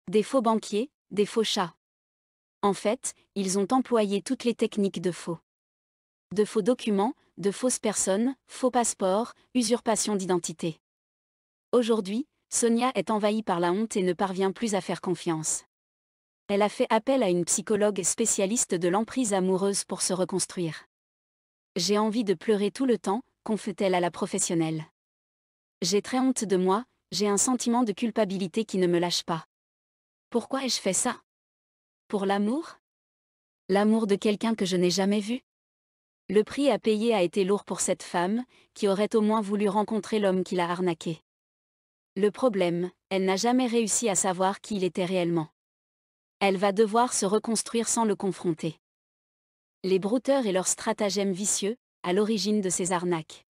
Des faux banquiers, des faux chats. En fait, ils ont employé toutes les techniques de faux. De faux documents, de fausses personnes, faux passeports, usurpation d'identité. Aujourd'hui, Sonia est envahie par la honte et ne parvient plus à faire confiance. Elle a fait appel à une psychologue spécialiste de l'emprise amoureuse pour se reconstruire. J'ai envie de pleurer tout le temps, confie-t-elle à la professionnelle. J'ai très honte de moi, j'ai un sentiment de culpabilité qui ne me lâche pas. Pourquoi ai-je fait ça? Pour l'amour? L'amour de quelqu'un que je n'ai jamais vu? Le prix à payer a été lourd pour cette femme, qui aurait au moins voulu rencontrer l'homme qui l'a arnaquée. Le problème, elle n'a jamais réussi à savoir qui il était réellement. Elle va devoir se reconstruire sans le confronter. Les brouteurs et leurs stratagèmes vicieux, à l'origine de ces arnaques.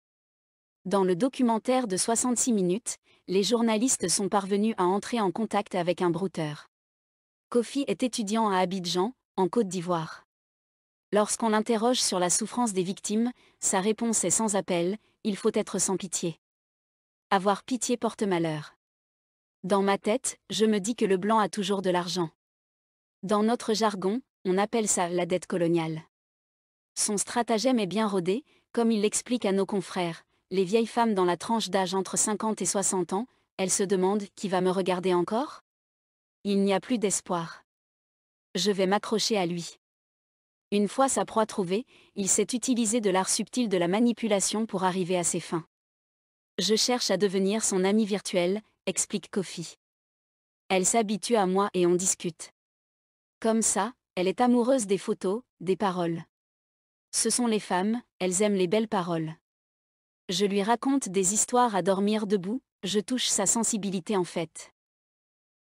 Dans le documentaire de 66 minutes, les journalistes sont parvenus à entrer en contact avec un brouteur. Kofi est étudiant à Abidjan, en Côte d'Ivoire. Lorsqu'on l'interroge sur la souffrance des victimes, sa réponse est sans appel, il faut être sans pitié. Avoir pitié porte malheur. Dans ma tête, je me dis que le blanc a toujours de l'argent. Dans notre jargon, on appelle ça la dette coloniale. Son stratagème est bien rodé, comme il l'explique à nos confrères, les vieilles femmes dans la tranche d'âge entre 50 et 60 ans, elles se demandent qui va me regarder encore? Il n'y a plus d'espoir. Je vais m'accrocher à lui. Une fois sa proie trouvée, il sait utiliser de l'art subtil de la manipulation pour arriver à ses fins. Je cherche à devenir son ami virtuel, explique Kofi. Elle s'habitue à moi et on discute. Comme ça, elle est amoureuse des photos, des paroles. Ce sont les femmes, elles aiment les belles paroles. Je lui raconte des histoires à dormir debout, je touche sa sensibilité en fait.